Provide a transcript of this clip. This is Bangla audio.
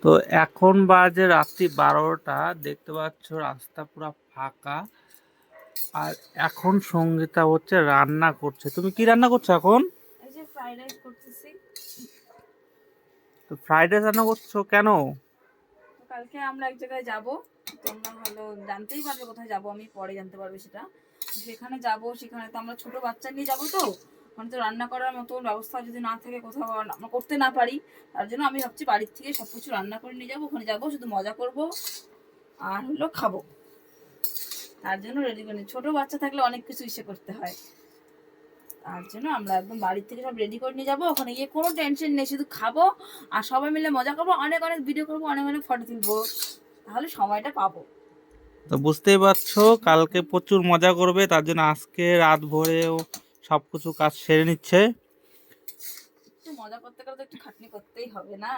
তো এখন বাজে রাত্রি 12টা, দেখতে পাচ্ছ রাস্তা পুরো ফাঁকা। আর এখন সঙ্গীতা হচ্ছে রান্না করছে। তুমি কি রান্না করছো এখন? এই যে ফ্রাইড রাইস করতেছি। তো ফ্রাইড রাইস রান্না করছো কেন? তো কালকে আমরা এক জায়গায় যাব, তোমরা হলো জানতেই পারবে কোথায় যাব, আমি পরে জানতে পারবে সেটা। তো সেখানে যাব, সেখানে তো আমরা ছোট বাচ্চা নিয়ে যাব, তো মানে তো রান্না করার মতো ব্যবস্থা যদি না থাকে, কোথাও আমরা করতে না পারি, তার জন্য আমি ভাবছি বাড়ির থেকে সবকিছু রান্না করে নিয়ে যাবো, ওখানে যাবো শুধু মজা করব আর হলো খাবো। তার জন্য রেডি করে ছোট বাচ্চা থাকলে অনেক কিছু ইসে করতে হয়, তার জন্য আমরা একদম বাড়ির থেকে সব রেডি করে নিয়ে যাবো। ওখানে গিয়ে কোনো টেনশন নেই, শুধু খাবো আর সবাই মিলে মজা করবো, অনেক অনেক ভিডিও করবো, অনেক অনেক ফটো তুলবো, তাহলে সময়টা পাবো। তো বুঝতেই পারছো কালকে প্রচুর মজা করবে, তার জন্য আজকে রাত ভোরেও সবকিছু কাজ সেরে নিচ্ছে। একটু মজা করতে গেলে তো একটু খাটনি করতেই হবে না।